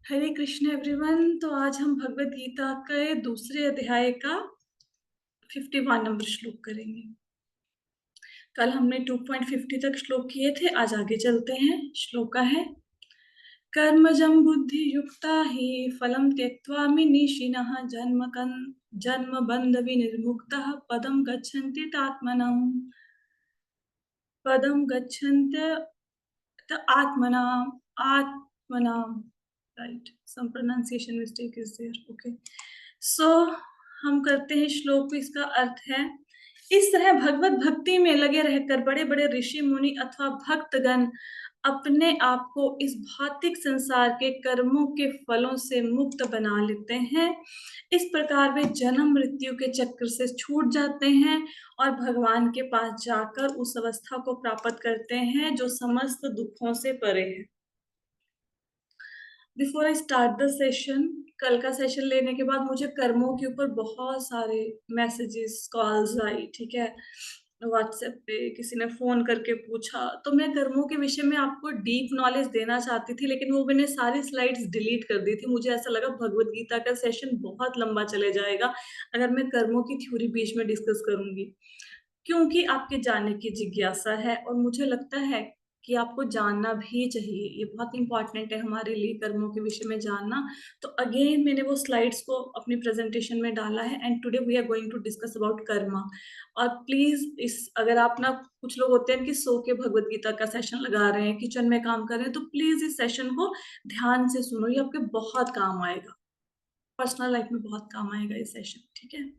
हरे Krishna everyone. तो आज हम भगवत गीता के दूसरे अध्याय का 51 नंबर श्लोक करेंगे। कल हमने 2.50 तक श्लोक किए थे, आज आगे चलते हैं। श्लोक का है कर्मजं बुद्धि युक्ता हि फलं त्यक्त्वा मनीषिणः जन्म बंध विनिर्मुक्तः पदं गच्छन्त्य आत्मनाम right, some pronunciation mistake is there. Okay, so हम करते हैं श्लोक। इसका अर्थ है, इस तरह भगवत भक्ति में लगे रहकर बड़े बड़े ऋषि मुनि अथवा भक्तगण अपने आप को इस भौतिक संसार के कर्मों के फलों से मुक्त बना लेते हैं। इस प्रकार वे जन्म मृत्यु के चक्र से छूट जाते हैं और भगवान के पास जाकर उस अवस्था को प्राप्त करते हैं जो समस्त दुखों से परे है। Before I start the session, कल का सेशन लेने के बाद मुझे कर्मों के ऊपर बहुत सारे मैसेजेस, कॉल्स आई, ठीक है। व्हाट्सएप पे किसी ने फोन करके पूछा, तो मैं कर्मों के विषय में आपको डीप नॉलेज देना चाहती थी, लेकिन वो मैंने सारी स्लाइड्स डिलीट कर दी थी। मुझे ऐसा लगा भगवत गीता का सेशन बहुत लंबा चले जाएगा अगर मैं कर्मों की थ्योरी बीच में डिस्कस करूंगी, क्योंकि आपके जानने की जिज्ञासा है और मुझे लगता है कि आपको जानना भी चाहिए। ये बहुत इंपॉर्टेंट है हमारे लिए कर्मों के विषय में जानना। तो अगेन मैंने वो स्लाइड्स को अपनी प्रेजेंटेशन में डाला है and today we are going to discuss about karma. और प्लीज इस, अगर आप ना, कुछ लोग होते हैं कि सो के भगवत गीता का सेशन लगा रहे हैं, किचन में काम कर रहे हैं, तो प्लीज इस सेशन को ध्यान से सुनो, ये आपके बहुत काम आएगा, पर्सनल लाइफ में बहुत काम आएगा ये सेशन, ठीक है।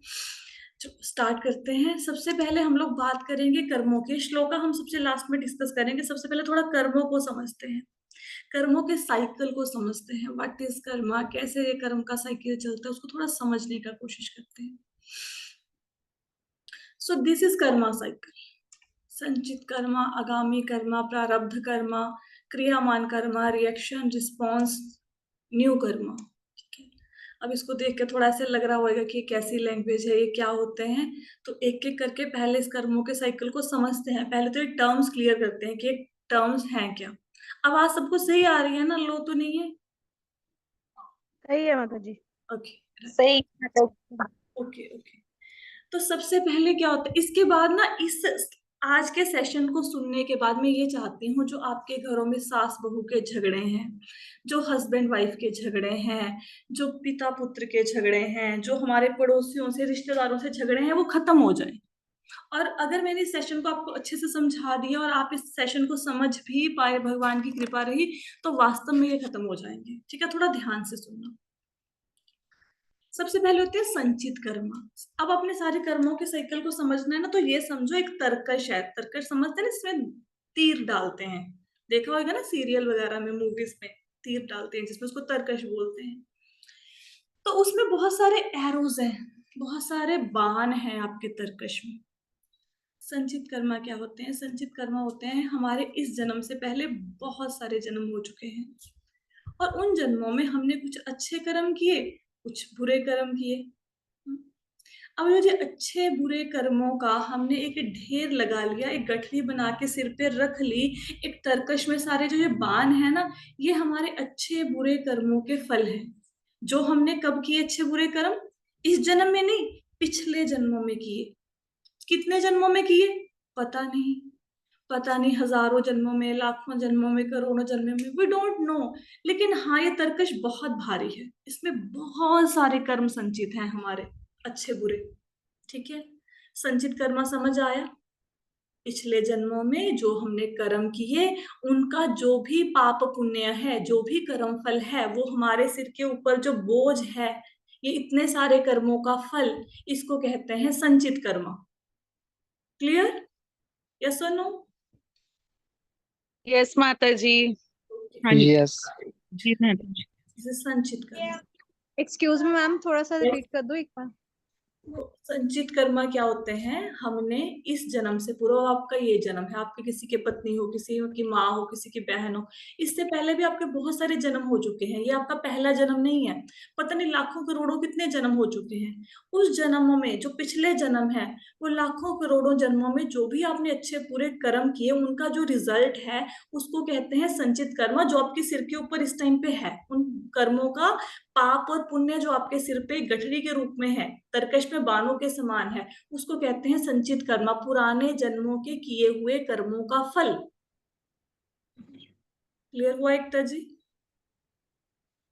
स्टार्ट करते हैं। सबसे पहले हम लोग बात करेंगे कर्मों के। श्लोका हम सबसे लास्ट में डिस्कस करेंगे। सबसे पहले थोड़ा कर्मों को समझते हैं, कर्मों के साइकिल को समझते हैं। व्हाट इज कर्मा, कैसे ये कर्म का साइकिल चलता है, उसको थोड़ा समझने का कोशिश करते हैं। So this is karma cycle. संचित कर्मा, आगामी कर्मा, प्रारब्ध कर्मा, क्रियामान karma, reaction, response, new karma. अब इसको देख के थोड़ा ऐसे लग रहा होगा कि कैसी लैंग्वेज है, ये क्या होते हैं। तो एक एक करके पहले इस कर्मों के साइकिल को समझते हैं। पहले तो ये टर्म्स क्लियर करते हैं कि ये टर्म्स हैं क्या। आवाज सबको सही आ रही है ना, लो तो नहीं है? सही है माता जी। ओके सही। Okay okay. तो सबसे पहले क्या होता है, इसके बाद ना, इस आज के सेशन को सुनने के बाद मैं ये चाहती हूँ, जो आपके घरों में सास बहू के झगड़े हैं, जो हस्बैंड वाइफ के झगड़े हैं, जो पिता पुत्र के झगड़े हैं, जो हमारे पड़ोसियों से, रिश्तेदारों से झगड़े हैं, वो खत्म हो जाए। और अगर मैंने इस सेशन को आपको अच्छे से समझा दिया और आप इस सेशन को समझ भी पाए, भगवान की कृपा रही, तो वास्तव में ये खत्म हो जाएंगे, ठीक है। थोड़ा ध्यान से सुनना। सबसे पहले होते हैं संचित कर्म। अब अपने सारे कर्मों के साइकिल को समझना है ना, तो ये समझो एक तरकश है। तरकश समझते हैं ना, इसमें तीर डालते हैं, देखा होगा ना सीरियल वगैरह में, मूवीज में तीर डालते हैं जिसमें उसको तरकश बोलते हैं। तो उसमें बहुत सारे एरोज हैं, बहुत सारे बाण हैं आपके तरकश में। संचित कर्मा क्या होते हैं? संचित कर्मा होते हैं हमारे इस जन्म से पहले बहुत सारे जन्म हो चुके हैं, और उन जन्मों में हमने कुछ अच्छे कर्म किए, कुछ बुरे कर्म किए। अब ये जो अच्छे बुरे कर्मों का हमने एक ढेर लगा लिया, एक गठरी बना के सिर पे रख ली, एक तरकश में सारे जो ये बाण है ना, ये हमारे अच्छे बुरे कर्मों के फल हैं, जो हमने कब किए अच्छे बुरे कर्म? इस जन्म में नहीं, पिछले जन्मों में किए। कितने जन्मों में किए? पता नहीं, पता नहीं, हजारों जन्मों में, लाखों जन्मों में, करोड़ों जन्मों में, वी डोंट नो। लेकिन हाँ, ये तरकश बहुत भारी है, इसमें बहुत सारे कर्म संचित हैं हमारे, अच्छे बुरे, ठीक है। संचित कर्म समझ आया? पिछले जन्मों में जो हमने कर्म किए, उनका जो भी पाप पुण्य है, जो भी कर्म फल है, वो हमारे सिर के ऊपर जो बोझ है, ये इतने सारे कर्मों का फल, इसको कहते हैं संचित कर्म। क्लियर? यस और नो? यस माता जी। हाँ जी। यस। जी माता जी। संचित कर्म। एक्सक्यूज मी मैम, थोड़ा सा रिपीट कर दो एक बार। वो संचित कर्मा क्या होते हैं? हमने इस जन्म से, पूरा आपका ये जन्म है, आपके किसी के पत्नी हो, किसी की माँ हो, किसी की बहन हो, इससे पहले भी आपके बहुत सारे जन्म हो चुके हैं, ये आपका पहला जन्म नहीं है। पता नहीं लाखों करोड़ों कितने जन्म हो चुके हैं। उस जन्मों में जो पिछले जन्म है, वो लाखों करोड़ों जन्मों में जो भी आपने अच्छे पूरे कर्म किए, उनका जो रिजल्ट है, उसको कहते हैं संचित कर्मा, जो आपके सिर के ऊपर इस टाइम पे है। उन कर्मों का पाप और पुण्य जो आपके सिर पे गठरी के रूप में है, तरकश में बाणों के समान है, उसको कहते हैं संचित कर्मा, पुराने जन्मों के किए हुए कर्मों का फल। क्लियर हुआ एकता जी?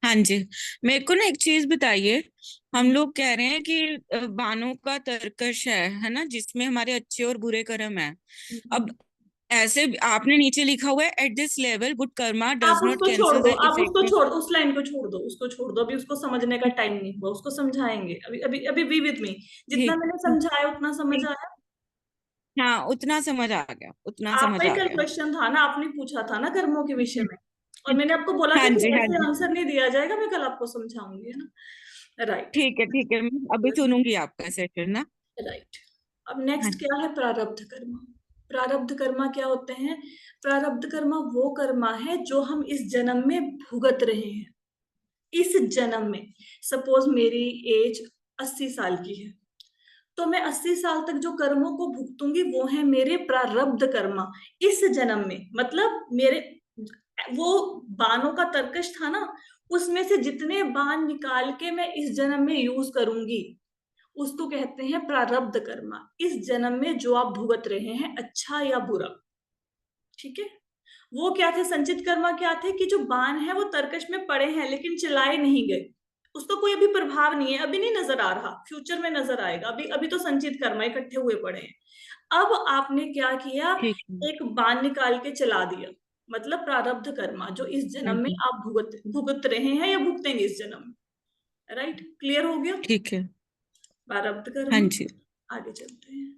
हाँ जी। मेरे को ना एक चीज बताइए। हम हम्म, लोग कह रहे हैं कि बाणों का तर्कश है ना, जिसमें हमारे अच्छे और बुरे कर्म है। अब हम्म। ऐसे आपने नीचे लिखा हुआ है, at this level good Karma आप डज नॉट उसको छोड़ कैंसिल दो, द आप उसको इफेक्ट ऑफ। छोड़ दो, उस लाइन को छोड़ दो, उसको छोड़ दो, अभी उसको समझने का टाइम नहीं हुआ, उसको समझाएंगे अभी, अभी अभी बी विद मी। जितना ठीक मैंने समझाया उतना समझ ठीक। आया? हाँ, उतना समझ आ गया, उतना आपका समझ ही आ कल गया। क्वेश्चन था ना, आपने पूछा था ना कर्मों के विषय में, और मैंने आपको बोला था हाँ कि जी, हाँ ऐसे जी। आंसर नहीं दिया जाएगा, मैं कल आपको समझाऊंगी, है ना? राइट। ठीक है, ठीक है, मैं अभी सुनूंगी आपका सेशन ना। राइट। अब हाँ नेक्स्ट क्या है? प्रारब्ध कर्म। प्रारब्ध कर्मा क्या होते हैं? प्रारब्ध कर्मा वो कर्मा है जो हम इस जन्म में भुगत रहे हैं। इस जन्म में, सपोज मेरी एज 80 साल की है, तो मैं 80 साल तक जो कर्मों को भुगतूंगी वो है मेरे प्रारब्ध कर्मा। इस जन्म में मतलब मेरे, वो बाणों का तर्कश था ना, उसमें से जितने बाण निकाल के मैं इस जन्म में यूज करूंगी, उसको कहते हैं प्रारब्ध कर्मा। इस जन्म में जो आप भुगत रहे हैं, अच्छा या बुरा, ठीक है? वो क्या थे? संचित कर्मा क्या थे? कि जो बाण है वो तरकश में पड़े हैं लेकिन चलाए नहीं गए, उसका कोई अभी प्रभाव नहीं है, अभी नहीं नजर आ रहा, फ्यूचर में नजर आएगा, अभी अभी तो संचित कर्मा इकट्ठे हुए पड़े हैं। अब आपने क्या किया? ठीक है। एक बाण निकाल के चला दिया, मतलब प्रारब्ध कर्मा जो इस हाँ जन्म में जी। आप भुगत भुगत रहे हैं या भुगतेंगे इस जन्म में। राइट, क्लियर हो गया? ठीक है। प्रारब्ध हाँ कर्मा। जी। आगे चलते हैं।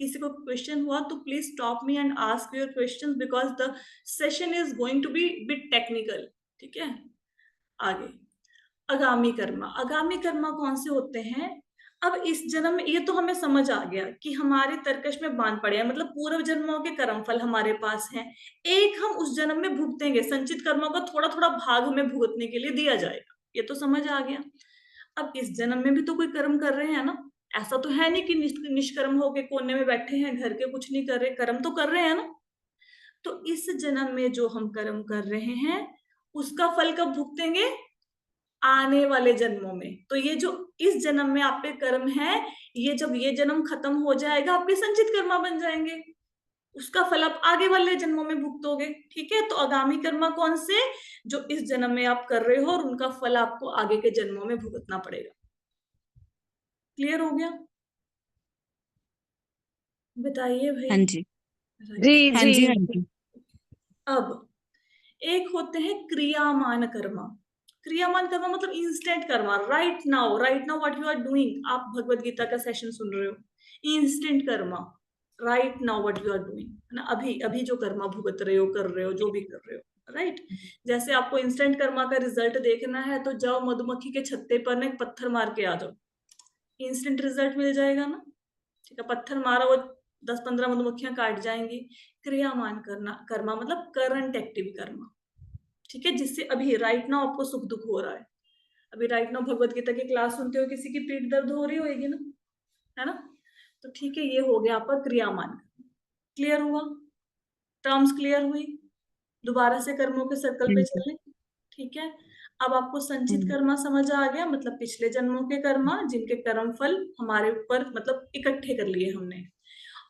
किसी को क्वेश्चन हुआ तो please stop me and ask your questions, because the session is going to be bit technical. ठीक है, आगे। आगामी कर्मा। आगामी कर्मा कौन से होते हैं? अब इस जन्म में ये तो हमें समझ आ गया कि हमारे तरकश में बांध पड़े हैं, मतलब पूर्व जन्मों के कर्म फल हमारे पास हैं। एक हम उस जन्म में भुगतेंगे, संचित कर्मों का थोड़ा थोड़ा भाग हमें भुगतने के लिए दिया जाएगा, ये तो समझ आ गया। अब इस जन्म में भी तो कोई कर्म कर रहे हैं ना, ऐसा तो है नहीं कि निष्कर्म होके कोने में बैठे हैं, घर के कुछ नहीं कर रहे, कर्म तो कर रहे हैं ना। तो इस जन्म में जो हम कर्म कर रहे हैं, उसका फल कब भुगतेंगे? आने वाले जन्मों में। तो ये जो इस जन्म में आपके कर्म है, ये जब ये जन्म खत्म हो जाएगा, आपके संचित कर्मा बन जाएंगे, उसका फल आप आगे वाले जन्मों में भुगतोगे। ठीक है, तो आगामी कर्मा कौन से? जो इस जन्म में आप कर रहे हो और उनका फल आपको आगे के जन्मों में भुगतना पड़ेगा। क्लियर हो गया? बताइए भाई। हाँ जी। जी राइट। हाँ जी। जी। हाँ जी। अब एक होते हैं क्रियामान कर्मा। क्रियामान कर्मा मतलब instant karma, right now, right now what you are doing, आप भगवत गीता का सेशन सुन रहे हो, instant karma, right now what you are doing, है ना? अभी अभी जो कर्मा भुगत रहे हो, कर रहे हो, जो भी कर रहे हो, राइट? जैसे आपको इंस्टेंट कर्मा का रिजल्ट देखना है तो जाओ मधुमक्खी के छत्ते पर ना एक पत्थर मार के आ जाओ, इंस्टेंट रिजल्ट मिल जाएगा ना। ठीक है, पत्थर मारा, वो 10-15 मधुमक्खियां काट जाएंगी। क्रियामान करना कर्मा मतलब करंट एक्टिव कर्मा। ठीक है, जिससे अभी राइट नाउ आपको सुख दुख हो रहा है, अभी राइट नाउ भगवत गीता की क्लास सुनते हो, किसी की पीठ दर्द हो रही होगी ना, है ना? तो ठीक है, ये हो गया आपका क्रियामान। क्लियर हुआ? टर्म्स क्लियर हुई? दोबारा से कर्मों के सर्कल हाँ पे जी। चलें। ठीक है, अब आपको संचित हम्म। कर्मा समझ आ गया, मतलब पिछले जन्मों के कर्मा जिनके कर्म फल हमारे ऊपर मतलब इकट्ठे कर लिए हमने।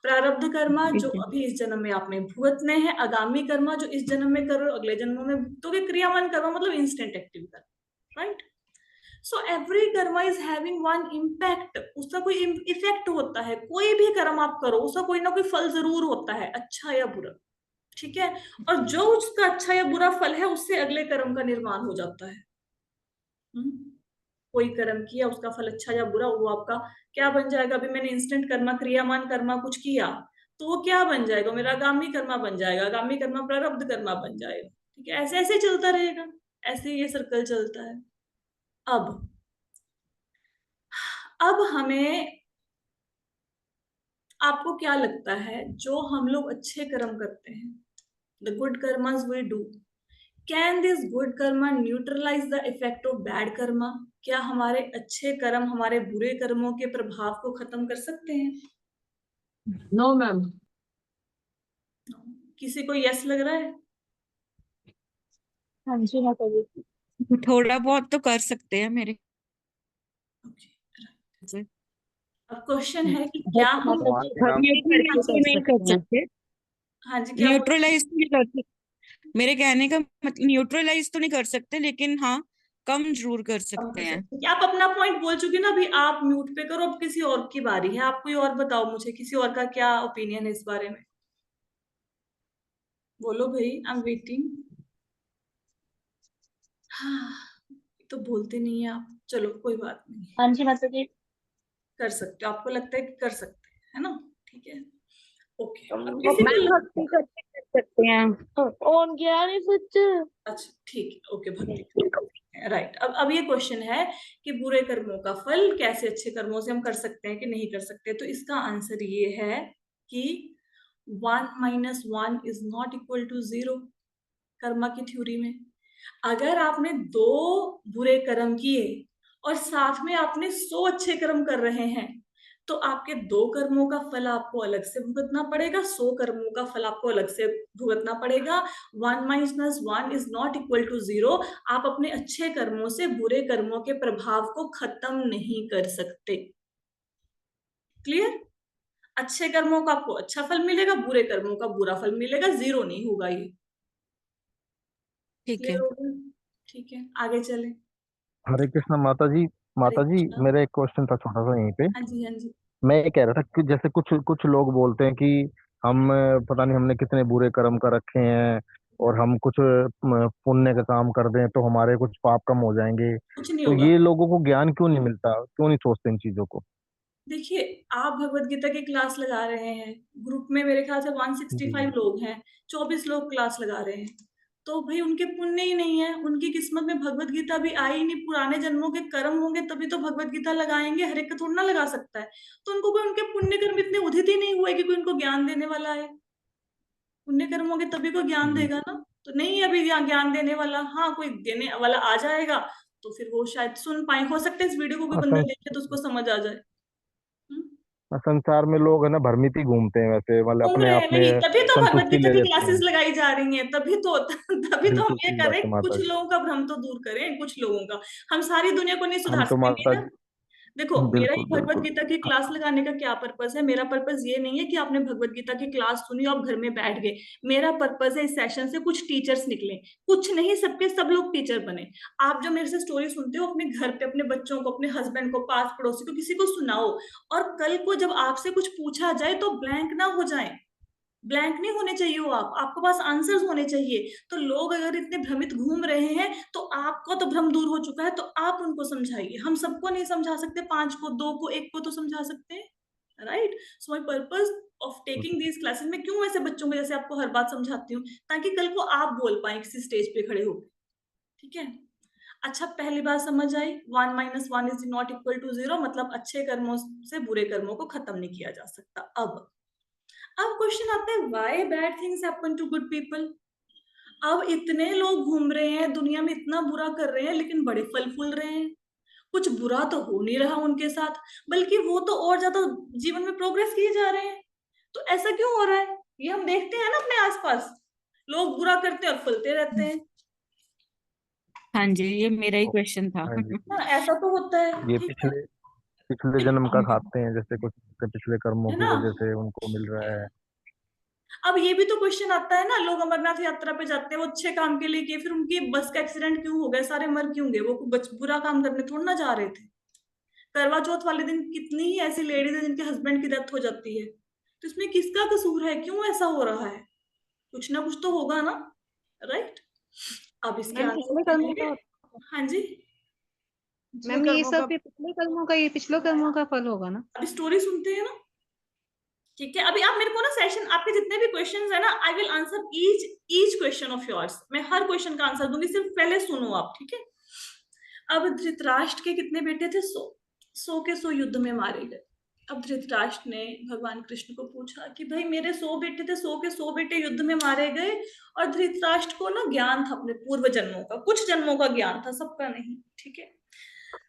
प्रारब्ध कर्मा जो ठीक है। अभी इस जन्म में आपने भुगतने हैं। आगामी कर्मा जो इस जन्म में कर रहे हो, अगले जन्मों में भुगतोगे। क्रियामान कर्मा मतलब इंस्टेंट एक्टिव कर्म, right? So every Karma is having one impact, उसका कोई इफेक्ट होता है, कोई भी कर्म आप करो उसका कोई ना कोई फल जरूर होता है, अच्छा या बुरा। ठीक है, और जो उसका अच्छा या बुरा फल है, उससे अगले कर्म का निर्माण हो जाता है। हम्म? कोई कर्म किया, उसका फल अच्छा या बुरा, वो आपका क्या बन जाएगा? अभी मैंने इंस्टेंट कर्मा, क्रियामान कर्मा कुछ किया, तो वो क्या बन जाएगा? मेरा आगामी कर्मा बन जाएगा, आगामी कर्मा प्रारब्ध कर्मा बन जाएगा। ठीक है, ऐसे ऐसे चलता रहेगा, ऐसे ये सर्कल चलता है। अब अब हमें, आपको क्या लगता है जो हम लोग अच्छे कर्म करते हैं, the good karmas we do, can this good karma neutralize the effect of bad karma? क्या हमारे अच्छे कर्म हमारे बुरे कर्मों के प्रभाव को खत्म कर सकते हैं? No ma'am. किसी को यस लग रहा है? हाँ जी माता जी। थोड़ा बहुत तो कर सकते हैं मेरे Okay. से। अब क्वेश्चन है कि बट क्या हम, माता जी मैम न्यूट्रलाइज नहीं कर कर सकते हैं। सकते। हाँ जी क्या बोल, न्यूट्रलाइज नहीं कर सकते, मेरे कहने का मतलब न्यूट्रलाइज तो नहीं कर सकते, लेकिन हाँ कम जरूर कर सकते हैं। आप अपना पॉइंट बोल चुके ना, अभी आप म्यूट पे करो, अब किसी और की बारी है, आप कोई और बताओ मुझे, किसी और का क्या ओपिनियन है इस बारे में, बोलो भाई, आई एम वेटिंग। हाँ, तो बोलते नहीं है आप, चलो कोई बात नहीं, हाँ जी माता जी। कर सकते हो, आपको लगता है कि कर सकते हैं, है ना? ठीक है, ओके। अब किसी को मैम भक्ति करके कर सकते हैं। ओन ज्ञानी सच्चे। अच्छा ठीक है, ओके, भक्ति, राइट। अब ये क्वेश्चन है कि बुरे कर्मों का फल कैसे अच्छे कर्मों से हम कर सकते हैं कि नहीं कर सकते, तो इसका आंसर ये है कि 1 - 1 is not equal to 0। Karma की थ्योरी में अगर आपने 2 बुरे कर्म किए और साथ में आपने 100 अच्छे कर्म कर रहे हैं, तो आपके 2 कर्मों का फल आपको अलग से भुगतना पड़ेगा, 100 कर्मों का फल आपको अलग से भुगतना पड़ेगा। 1 - 1 इज नॉट इक्वल टू 0। आप अपने अच्छे कर्मों से बुरे कर्मों के प्रभाव को खत्म नहीं कर सकते। क्लियर? अच्छे कर्मों का आपको अच्छा फल मिलेगा, बुरे कर्मों का बुरा फल मिलेगा, 0 नहीं होगा ये। ठीक क्लियर है। हो गया? ठीक है, आगे चले। हरे कृष्ण माता जी। हरे माता जी कृष्णा। मेरा एक क्वेश्चन था छोटा सा यहीं पे। हाँ जी, हाँ जी। मैं ये कह रहा था कि जैसे कुछ कुछ लोग बोलते हैं कि हम पता नहीं हमने कितने बुरे कर्म कर रखे हैं, और हम कुछ पुण्य का काम कर दें तो हमारे कुछ पाप कम हो जाएंगे। कुछ नहीं तो होगा। ये लोगों को ज्ञान क्यों नहीं मिलता, क्यों नहीं सोचते इन चीजों को? देखिए, आप भगवत गीता की क्लास लगा रहे हैं, ग्रुप में मेरे ख्याल से जी 165 लोग हैं, 24 लोग क्लास लगा रहे हैं, तो भाई उनके पुण्य ही नहीं है, उनकी किस्मत में भगवत गीता भी आई ही नहीं, पुराने जन्मों के कर्म होंगे तभी तो भगवत गीता लगाएंगे, हर एक का थोड़ा ना लगा सकता है। तो उनको कोई, उनके पुण्य कर्म इतने उदित ही नहीं हुए कि कोई उनको ज्ञान देने वाला है। पुण्य कर्म होंगे तभी कोई ज्ञान जी। देगा ना, तो नहीं है अभी यहाँ ज्ञान देने वाला। हाँ, कोई देने वाला आ जाएगा तो फिर वो शायद सुन पाए, हो सकता है इस वीडियो को कोई बंदा देखे तो उसको समझ आ जाए। हम्म? संसार में लोग है ना भ्रमित ही घूमते हैं वैसे, मतलब घूम अपने रहे आप हैं, में नहीं तभी तो भगवत संतुष्टि गीता ले की लेते क्लासेस हैं। लगाई जा रही हैं, तभी तो हम बिल्कुल ये ठीक बात करें, है माता कुछ जी। लोगों का भ्रम तो दूर करें, कुछ लोगों का। हम सारी दुनिया को नहीं हम सुधार तो सकेंगे माता ना। जी। देखो, मेरा ही बिल्कुल भगवत बिल्कुल। गीता की क्लास लगाने का क्या पर्पस है? मेरा पर्पस ये नहीं है कि आपने भगवत गीता की क्लास सुनी और आप घर में बैठ गए। मेरा पर्पस है इस सेशन से कुछ टीचर्स निकले, कुछ नहीं, सबके सब लोग टीचर बने। आप जो मेरे से स्टोरी सुनते हो, अपने घर पे अपने बच्चों को, अपने हस्बैंड को, पास पड़ोसी को, किसी को सुनाओ, और कल को जब आपसे कुछ पूछा जाए तो ब्लैंक ना हो जाए। ब्लैंक नहीं होने चाहिए हो आप, आपके पास आंसर्स होने चाहिए। तो लोग अगर इतने भ्रमित घूम रहे हैं तो आपको तो भ्रम दूर हो चुका है, तो आप उनको समझाइए। हम सबको नहीं समझा सकते, 5 को, 2 को, 1 को तो समझा सकते हैं, right? So my purpose of taking these classes, मैं क्यों ऐसे बच्चों को जैसे आपको हर बात समझाती हूँ, ताकि कल को आप बोल पाए किसी स्टेज पे खड़े होकर। ठीक है? अच्छा, पहली बात समझ आई, 1 - 1 इज नॉट इक्वल टू 0, मतलब अच्छे कर्मों से बुरे कर्मों को खत्म नहीं किया जा सकता। अब क्वेश्चन आता है, why bad things happen to good people? अब इतने लोग घूम रहे हैं दुनिया में, इतना बुरा कर रहे हैं, लेकिन बड़े फल फूल रहे हैं। कुछ बुरा तो हो नहीं रहा उनके साथ, बल्कि वो तो और ज्यादा जीवन में प्रोग्रेस किए जा रहे हैं। तो ऐसा क्यों हो रहा है? ये हम देखते हैं ना अपने आसपास, लोग बुरा करते हैं और फलते रहते हैं। हाँ जी, ये मेरा ही क्वेश्चन था। हाँ जी। हाँ, ऐसा तो होता है, ये ठीक है। पिछले पिछले जन्म का खाते हैं, जैसे कुछ के पिछले कर्मों है की ना? वजह से उनको मिल रहा है। अब ये भी तो क्वेश्चन आता है ना, लोग अमरनाथ यात्रा पे जाते हैं, वो अच्छे काम के लिए किए, फिर उनकी बस का एक्सीडेंट क्यों हो गया, सारे मर क्यों गए? वो बुरा काम करने थोड़ा ना जा रहे थे। करवा चौथ वाले दिन कितनी ही ऐसी लेडीज है जिनके हस्बैंड की डेथ हो जाती है, तो इसमें किसका कसूर है? क्यों ऐसा हो रहा है? कुछ ना कुछ तो होगा ना, राइट? अब इसके मैम आंसर पिछले क्या कर्मों होंगे? का। हाँ जी, मैम ये सब भी पिछले कर्मों का, ये पिछले कर्मों का फल होगा ना? अभी स्टोरी सुनते हैं ना। ठीक है, अभी आप मेरे को ना सेशन, आपके जितने भी क्वेश्चंस है ना, I will answer each each question of yours, मैं हर क्वेश्चन का आंसर दूंगी, सिर्फ पहले सुनो आप, ठीक है? अब धृतराष्ट्र के कितने बेटे थे? 100। 100 के 100 युद्ध में मारे गए। अब धृतराष्ट्र ने भगवान कृष्ण को पूछा कि भाई मेरे 100 बेटे थे, 100 के 100 बेटे युद्ध में मारे गए, और धृतराष्ट्र को ना ज्ञान था अपने पूर्व जन्मों का, कुछ जन्मों का ज्ञान था, सबका नहीं, ठीक है।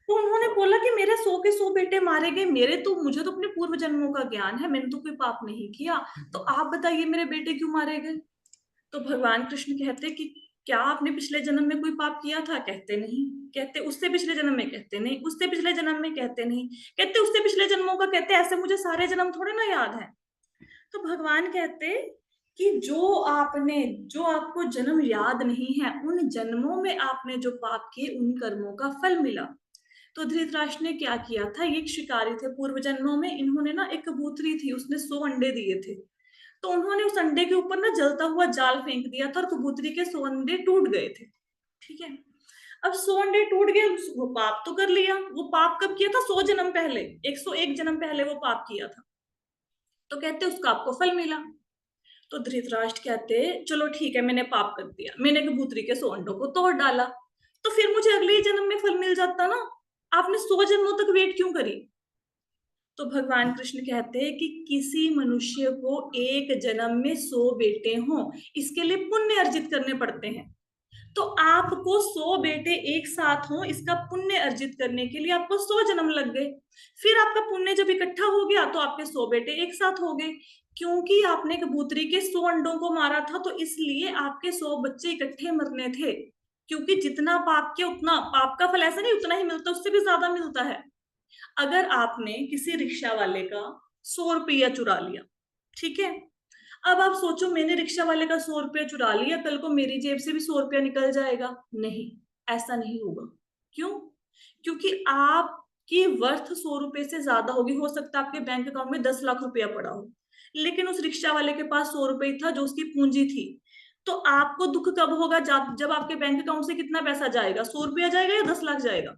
तो उन्होंने बोला कि मेरे 100 के 100 बेटे मारे गए, मुझे तो अपने पूर्व जन्मों का ज्ञान है, मैंने तो कोई पाप नहीं किया, तो आप बताइए मेरे बेटे क्यों मारे गए। तो भगवान कृष्ण कहते कि क्या आपने पिछले जन्म में कोई पाप किया था? कहते नहीं। कहते उससे पिछले जन्म में? कहते नहीं। उससे पिछले जन्म में? कहते नहीं। कहते उससे पिछले जन्मों का? कहते ऐसे मुझे सारे जन्म थोड़े ना याद है। तो भगवान कहते कि जो आपको जन्म याद नहीं है, उन जन्मों में आपने जो पाप किए उन कर्मों का फल मिला। तो धृतराष्ट्र ने क्या किया था, ये एक शिकारी थे पूर्व जन्मों में, इन्होंने ना एक कबूतरी थी, उसने 100 अंडे दिए थे, तो उन्होंने उस अंडे के ऊपर ना जलता हुआ जाल फेंक दिया था और कबूतरी के 100 अंडे टूट गए थे, ठीक है। अब 100 अंडे टूट गए, वो पाप तो कर लिया। वो पाप कब किया था? 100 जन्म पहले, 101 जन्म पहले वो पाप किया था। तो कहते उसका आपको फल मिला। तो धृतराष्ट्र कहते चलो ठीक है, मैंने पाप कर दिया, मैंने कबूतरी के 100 अंडों को तोड़ डाला, तो फिर मुझे अगले जन्म में फल मिल जाता ना, आपने 100 जन्मों तक वेट क्यों करी? तो भगवान कृष्ण कहते हैं कि किसी मनुष्य को एक जन्म में 100 बेटे हों, इसके लिए पुण्य अर्जित करने पड़ते हैं। तो आपको 100 बेटे एक साथ हों, इसका पुण्य अर्जित करने के लिए आपको 100 जन्म लग गए। फिर आपका पुण्य जब इकट्ठा हो गया तो आपके 100 बेटे एक साथ हो गए। क्योंकि आपने कबूतरी के 100 अंडों को मारा था, तो इसलिए आपके 100 बच्चे इकट्ठे मरने थे। क्योंकि जितना पाप किया उतना पाप का फल ऐसा नहीं उतना ही मिलता, उससे भी ज्यादा मिलता है। अगर आपने किसी रिक्शा वाले का 100 रुपया चुरा लिया, ठीक है, अब आप सोचो मैंने रिक्शा वाले का 100 रुपया चुरा लिया, कल को मेरी जेब से भी 100 रुपया निकल जाएगा? नहीं, ऐसा नहीं होगा। क्यों? क्योंकि आपकी वर्थ 100 रुपए से ज्यादा होगी। हो सकता है आपके बैंक अकाउंट में 10 लाख रुपया पड़ा हो, लेकिन उस रिक्शा वाले के पास 100 रुपए था जो उसकी पूंजी थी। तो आपको दुख कब होगा? जब आपके बैंक अकाउंट से कितना पैसा जाएगा? 100 रुपया जाएगा या 10 लाख जाएगा?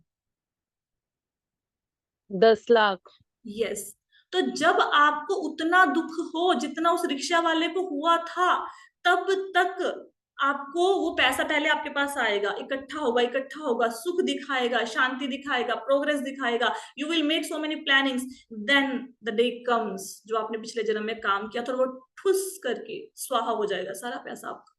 10 लाख। यस। तो जब आपको उतना दुख हो जितना उस रिक्शा वाले को हुआ था, तब तक आपको वो पैसा पहले आपके पास आएगा, इकट्ठा होगा, सुख दिखाएगा, शांति दिखाएगा, प्रोग्रेस दिखाएगा, you will make so many plannings, then the day comes जो आपने पिछले जन्म में काम किया था वो ठुस करके स्वाहा हो जाएगा सारा पैसा आपका।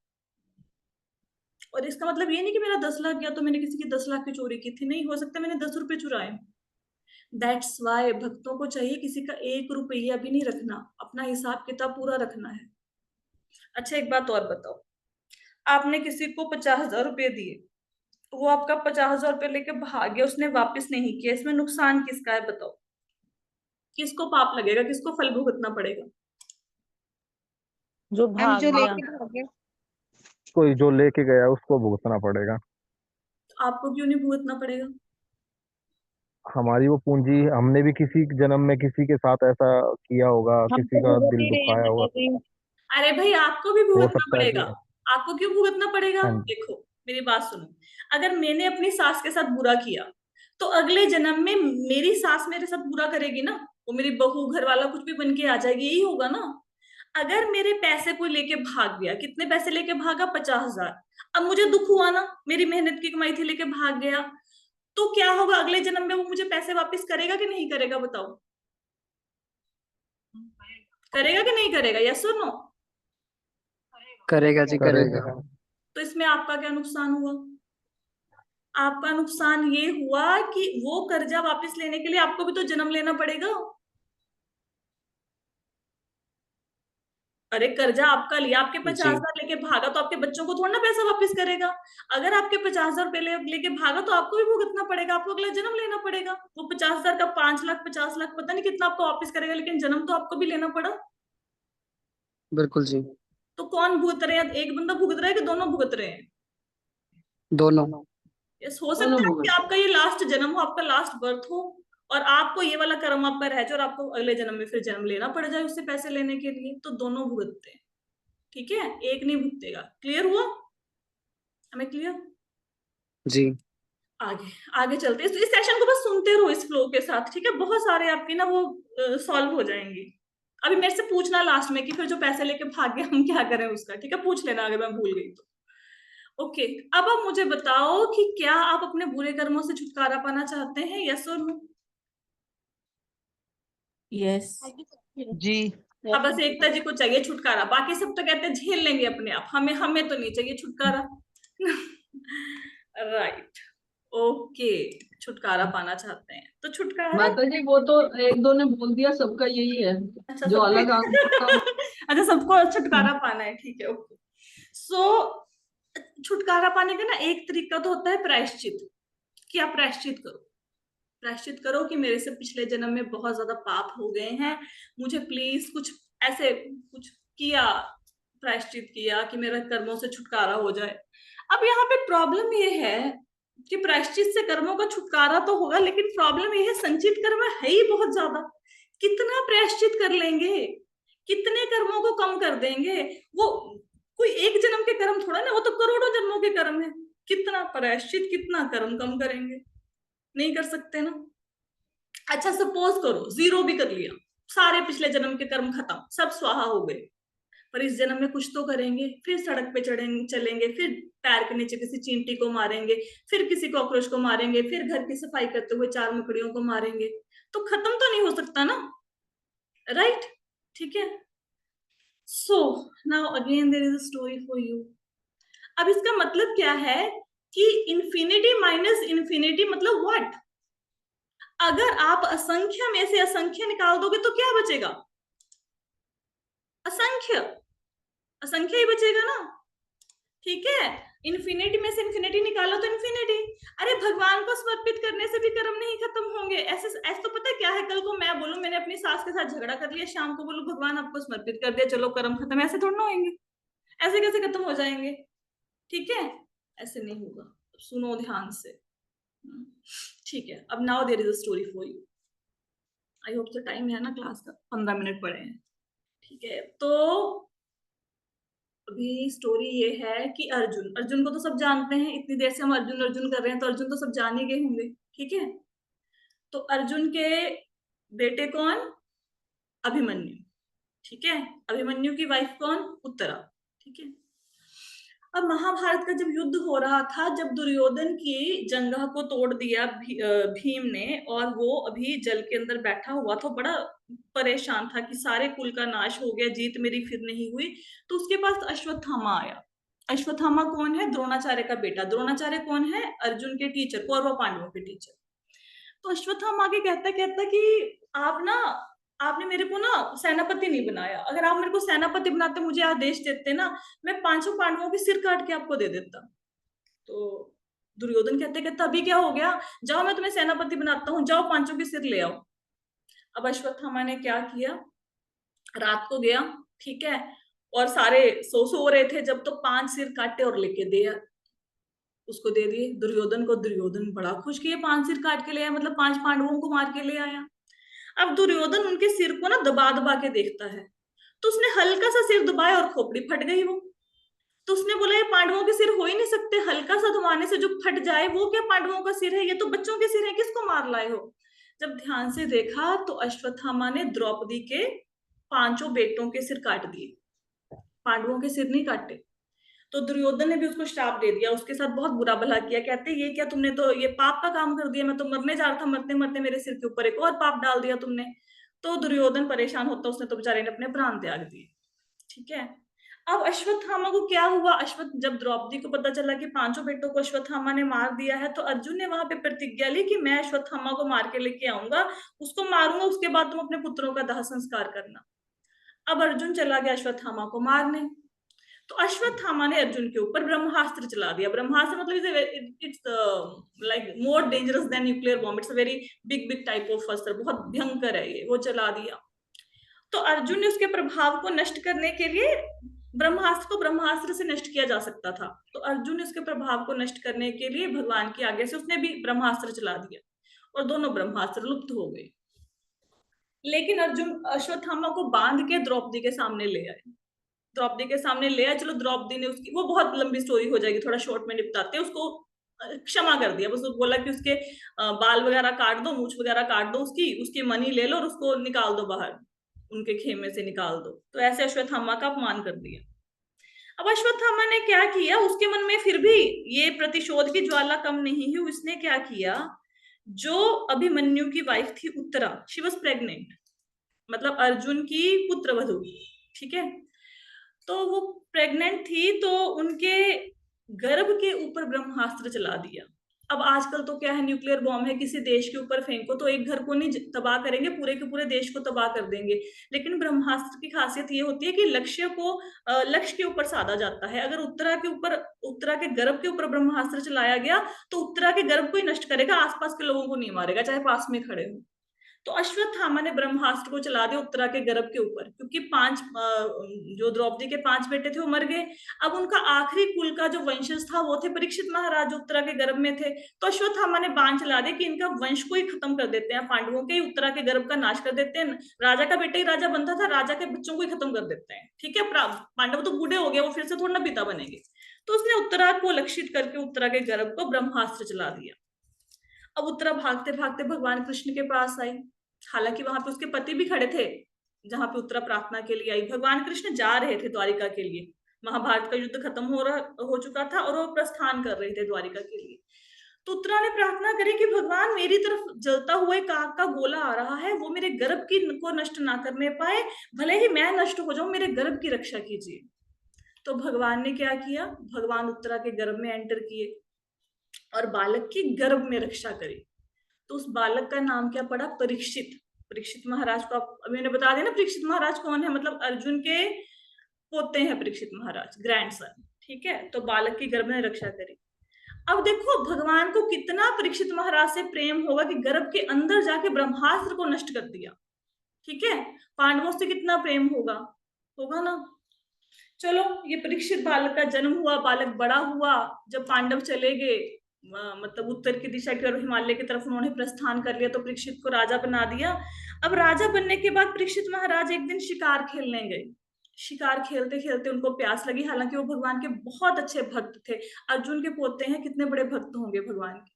और इसका मतलब ये नहीं कि मेरा 10 लाख गया तो मैंने किसी की 10 लाख की चोरी की थी, नहीं, हो सकता मैंने 10 रुपए चुराए। दैट्स वाई भक्तों को चाहिए किसी का 1 रुपया भी नहीं रखना, अपना हिसाब किताब पूरा रखना है। अच्छा एक बात और बताओ, आपने किसी को 50,000 रुपये दिए, वो आपका 50,000 रुपये लेके भाग गया, उसने वापस नहीं किया, इसमें नुकसान किसका है बताओ? किसको पाप लगेगा, किसको फल भुगतना पड़ेगा? जो हम भाग जो गया। लेके भागे, कोई जो लेके गया उसको भुगतना पड़ेगा। आपको क्यों नहीं भुगतना पड़ेगा? हमारी वो पूंजी, हमने भी किसी जन्म में किसी के साथ ऐसा किया होगा, हम किसी तो का भुगत दिल ही रहे हैं दुखाया होगा। पिताजी। अरे भाई आपको भी हो भुगतना सकता है पड़ेगा। कि आपको क्यों भुगतना पड़ेगा? हाँ जी, देखो मेरी बात सुनो, अगर मैंने अपनी सास के साथ बुरा किया तो अगले जन्म में मेरी सास मेरे साथ बुरा करेगी ना, वो मेरी बहू घर वाला कुछ भी बन के आ जाएगी, यही होगा ना। अगर मेरे पैसे कोई लेके भाग गया, कितने पैसे लेके भागा? 50,000। अब मुझे दुख हुआ ना, मेरी मेहनत की कमाई थी लेके भाग गया, तो क्या होगा अगले जन्म में? वो मुझे पैसे वापस करेगा कि नहीं करेगा बताओ? करेगा कि नहीं करेगा? यस और नो? करेगा जी, करेगा। करेगा। तो इसमें आपका क्या नुकसान हुआ? आपका नुकसान ये हुआ कि वो कर्जा वापस लेने के लिए आपको भी तो जन्म लेना पड़ेगा। अरे कर्जा आपका लिया, आपके जी 50,000 लेके भागा, तो आपके बच्चों को थोड़ा ना पैसा वापस करेगा। अगर आपके 50,000 रुपए लेके भागा तो आपको भी भुगतना पड़ेगा, आपको अगला जन्म लेना पड़ेगा। वो 50,000 का 5 लाख 50 लाख पता नहीं कितना आपको वापस करेगा, लेकिन जन्म तो आपको भी लेना पड़ा। बिल्कुल जी। तो कौन भुगत रहे हैं? एक बंदा भुगत रहा है कि दोनों भुगत रहे हैं? दोनों। यस, हो सकता है कि आपका ये लास्ट जन्म हो, आपका लास्ट बर्थ हो, और आपको ये वाला कर्म आपका रह जाए और आपको अगले जन्म में फिर जन्म लेना पड़ जाए उससे पैसे लेने के लिए, तो दोनों भुगतते हैं, ठीक है, एक नहीं भुगतेगा। क्लियर हुआ? हमें क्लियर? जी। आगे आगे चलते हैं, इस सेशन को बस सुनते रहो इस फ्लो के साथ, ठीक है, बहुत सारे आपके ना वो सॉल्व हो जाएंगे। अभी मेरे से पूछना लास्ट में कि फिर जो पैसे लेके भाग गए हम क्या करें उसका, ठीक है, पूछ लेना अगर मैं भूल गई तो। ओके, अब आप मुझे बताओ कि क्या आप अपने बुरे कर्मों से छुटकारा पाना चाहते हैं? यस और नो? यस। जी। अब बस एकता जी को चाहिए छुटकारा, बाकी सब तो कहते हैं झेल लेंगे अपने आप, हमें तो नहीं चाहिए छुटकारा। राइट, ओके, छुटकारा पाना चाहते हैं तो छुटकारा। माता जी वो तो एक दो ने बोल दिया, सबका यही है अच्छा, जो सबको अलग आंसर अच्छा, सबको छुटकारा पाना है, ठीक है, ओके। सो छुटकारा पाने का ना एक तरीका तो होता है प्रायश्चित, कि आप प्रायश्चित करो, प्रायश्चित करो कि मेरे से पिछले जन्म में बहुत ज्यादा पाप हो गए हैं, मुझे प्लीज कुछ ऐसे कुछ किया, प्रायश्चित किया कि मेरे कर्मों से छुटकारा हो जाए। अब यहाँ पे प्रॉब्लम ये है कि प्रायश्चित से कर्मों का छुटकारा तो होगा, लेकिन प्रॉब्लम ये है संचित कर्म है ही बहुत ज्यादा। कितना प्रायश्चित कर लेंगे, कितने कर्मों को कम कर देंगे, वो कोई एक जन्म के कर्म थोड़ा ना, वो तो करोड़ों जन्मों के कर्म है। कितना प्रायश्चित, कितना कर्म कम करेंगे, नहीं कर सकते ना। अच्छा, सपोज करो जीरो भी कर लिया, सारे पिछले जन्म के कर्म खत्म, सब स्वाहा हो गए, पर इस जन्म में कुछ तो करेंगे, फिर सड़क पे चलेंगे, फिर पैर के नीचे किसी चींटी को मारेंगे, फिर किसी कॉकरोच को मारेंगे, फिर घर की सफाई करते हुए 4 मकड़ियों को मारेंगे, तो खत्म तो नहीं हो सकता ना, राइट? ठीक है, so now again there is a story for you. अब इसका मतलब क्या है कि इंफिनिटी माइनस इंफिनिटी मतलब व्हाट? अगर आप असंख्य में से असंख्य निकाल दोगे तो क्या बचेगा? असंख्य, असंख्य ही बचेगा ना, ठीक है। इन्फिनिटी में से इन्फिनिटी निकालो तो इन्फिनिटी। अरे भगवान को समर्पित करने से भी कर्म नहीं खत्म होंगे। ऐसे ऐसे तो पता है क्या है, कल को मैं बोलूं मैंने अपनी सास के साथ झगड़ा कर लिया, शाम को बोलूं भगवान आपको समर्पित कर दिया, चलो कर्म खत्म, ऐसे थोड़ा ना होंगे, ऐसे कैसे खत्म हो जाएंगे? ठीक है, ऐसे नहीं होगा, सुनो ध्यान से, ठीक है। अब now there is a story for you. I hope तो टाइम है ना क्लास का, 15 मिनट पड़े हैं, ठीक है। तो अभी स्टोरी ये है कि अर्जुन, अर्जुन को तो सब जानते हैं, इतनी देर से हम अर्जुन अर्जुन कर रहे हैं तो अर्जुन तो सब जान ही गए होंगे, ठीक है। तो अर्जुन के बेटे कौन? अभिमन्यु, ठीक है। अभिमन्यु की वाइफ कौन? उत्तरा, ठीक है। अब महाभारत का जब युद्ध हो रहा था, जब दुर्योधन की जंघा को तोड़ दिया भीम ने, और वो अभी जल के अंदर बैठा हुआ था, बड़ा परेशान था कि सारे कुल का नाश हो गया, जीत मेरी फिर नहीं हुई, तो उसके पास अश्वत्थामा आया। अश्वत्थामा कौन है? द्रोणाचार्य का बेटा। द्रोणाचार्य कौन है? अर्जुन के टीचर, कौरव पांडवों के टीचर। तो अश्वत्थामा आगे कहता कहता कि आप ना, आपने मेरे को ना सेनापति नहीं बनाया, अगर आप मेरे को सेनापति बनाते, मुझे आदेश देते ना, मैं 500 पांडवों के सिर काट के आपको दे देता। तो दुर्योधन कहते कहते अभी क्या हो गया, जाओ मैं तुम्हें सेनापति बनाता हूँ, जाओ 500 के सिर ले आओ। अब अश्वत्थामा ने क्या किया, रात को गया, ठीक है, और सारे सो रहे थे जब, तो 5 सिर काटे और लेके दिया, उसको दे दिए दुर्योधन को। दुर्योधन बड़ा खुश कि ये 5 सिर काट के ले आया, मतलब 5 पांडवों को मार के ले आया। अब दुर्योधन उनके सिर को ना दबा दबा के देखता है, तो उसने हल्का सा सिर दबाया और खोपड़ी फट गई वो। तो उसने बोला ये पांडवों के सिर हो ही नहीं सकते, हल्का सा दबाने से जो फट जाए वो क्या पांडवों का सिर है, ये तो बच्चों के सिर है, किसको मार लाए हो? जब ध्यान से देखा तो अश्वत्थामा ने द्रौपदी के 5 बेटों के सिर काट दिए, पांडवों के सिर नहीं काटे। तो दुर्योधन ने भी उसको श्राप दे दिया, उसके साथ बहुत बुरा भला किया, कहते ये क्या, तुमने तो ये पाप का काम कर दिया, मैं तो मरने जा रहा था, मरते मरते मेरे सिर के ऊपर एक और पाप डाल दिया तुमने। तो दुर्योधन परेशान होता, उसने तो बेचारे ने अपने प्राण त्याग दिए, ठीक है। अब अश्वत्थामा को क्या हुआ, जब द्रौपदी को पता चला कि 5 बेटों को अश्वत्थामा ने मार दिया है, तो अर्जुन ने वहां पे प्रतिज्ञा ली कि मैं अश्वत्थामा को मार के लेके आऊंगा, उसको मारूंगा, उसके बाद तुम अपने पुत्रों का दाह संस्कार करना। अब अर्जुन चला गया अश्वत्थामा को मारने, तो अश्वत्थामा ने अर्जुन के ऊपर ब्रह्मास्त्र चला दिया। ब्रह्मास्त्र मतलब it's like more dangerous than nuclear bomb, it's a very big type of अस्त्र, बहुत भयंकर है ये, वो चला दिया। तो अर्जुन ने उसके प्रभाव को नष्ट करने के लिए, ब्रह्मास्त्र को ब्रह्मास्त्र से नष्ट किया जा सकता था, तो अर्जुन ने उसके प्रभाव को नष्ट करने के लिए भगवान की आज्ञा से उसने भी ब्रह्मास्त्र चला दिया, और दोनों ब्रह्मास्त्र लुप्त हो गए। लेकिन अर्जुन अश्वत्थामा को बांध के द्रौपदी के सामने ले आए, द्रौपदी के सामने ले आया। चलो द्रौपदी ने उसकी, वो बहुत लंबी स्टोरी हो जाएगी, थोड़ा शॉर्ट में निपटाते, उसको क्षमा कर दिया, बस बोला कि उसके बाल वगैरह काट दो, मूछ वगैरह काट दो, उसकी मनी ले लो और उसको निकाल दो बाहर, उनके खेमे से निकाल दो। तो ऐसे अश्वत्थामा का अपमान कर दिया। अब अश्वत्थामा ने क्या किया, उसके मन में फिर भी ये प्रतिशोध की ज्वाला कम नहीं हुई, उसने क्या किया, जो अभिमन्यु की वाइफ थी उत्तरा, शी वाज प्रेग्नेंट, मतलब अर्जुन की पुत्रवधू, ठीक है। तो वो प्रेग्नेंट थी, तो उनके गर्भ के ऊपर ब्रह्मास्त्र चला दिया। अब आजकल तो क्या है, न्यूक्लियर बॉम्ब है, किसी देश के ऊपर फेंको तो एक घर को नहीं तबाह करेंगे, पूरे के पूरे देश को तबाह कर देंगे। लेकिन ब्रह्मास्त्र की खासियत ये होती है कि लक्ष्य के ऊपर साधा जाता है। अगर उत्तरा के गर्भ के ऊपर ब्रह्मास्त्र चलाया गया तो उत्तरा के गर्भ को ही नष्ट करेगा, आसपास के लोगों को नहीं मारेगा, चाहे पास में खड़े हो। तो अश्वत्थामा ने ब्रह्मास्त्र को चला दिया उत्तरा के गर्भ के ऊपर, क्योंकि जो द्रौपदी के 5 बेटे थे वो मर गए। अब उनका आखिरी कुल का जो वंशज था वो थे परीक्षित महाराज, जो उत्तरा के गर्भ में थे। तो अश्वत्थामा ने बाण चला दिया कि इनका वंश को ही खत्म कर देते हैं, पांडवों के ही उत्तरा के गर्भ का नाश कर देते हैं। राजा का बेटा ही राजा बनता था, राजा के बच्चों को ही खत्म कर देते हैं, ठीक है। पांडव तो बूढ़े हो गए, वो फिर से थोड़ा ना पिता बनेंगे। तो उसने उत्तरा को लक्षित करके उत्तरा के गर्भ को ब्रह्मास्त्र चला दिया। अब उत्तरा भागते भागते भगवान कृष्ण के पास आई, हालांकि वहां पे उसके पति भी खड़े थे जहां पे उत्तरा प्रार्थना के लिए आई। भगवान कृष्ण जा रहे थे द्वारिका के लिए, महाभारत का युद्ध खत्म हो चुका था और वो प्रस्थान कर रहे थे द्वारिका के लिए। तो उत्तरा ने प्रार्थना करी कि भगवान, मेरी तरफ जलता हुआ एक आग का गोला आ रहा है, वो मेरे गर्भ की को नष्ट ना करने पाए, भले ही मैं नष्ट हो जाऊं, मेरे गर्भ की रक्षा कीजिए। तो भगवान ने क्या किया, भगवान उत्तरा के गर्भ में एंटर किए और बालक की गर्भ में रक्षा करी। तो उस बालक का नाम क्या पड़ा, परीक्षित। परीक्षित महाराज को अब मैंने बता दिया ना परीक्षित महाराज कौन है, मतलब अर्जुन के पोते हैं परीक्षित महाराज, ग्रैंडसन, ठीक है। तो बालक की गर्भ में रक्षा करी। अब देखो भगवान को कितना परीक्षित महाराज से प्रेम होगा कि गर्भ के अंदर जाके ब्रह्मास्त्र को नष्ट कर दिया, ठीक है। पांडवों से कितना प्रेम होगा ना। चलो, ये परीक्षित बालक का जन्म हुआ, बालक बड़ा हुआ। जब पांडव चले गए, मतलब उत्तर की दिशा की ओर हिमालय की तरफ उन्होंने प्रस्थान कर लिया, तो परीक्षित को राजा बना दिया। अब राजा बनने के बाद परीक्षित महाराज एक दिन शिकार खेलने गए। शिकार खेलते खेलते उनको प्यास लगी, हालांकि वो भगवान के बहुत अच्छे भक्त थे, अर्जुन के पोते हैं, कितने बड़े भक्त होंगे भगवान के।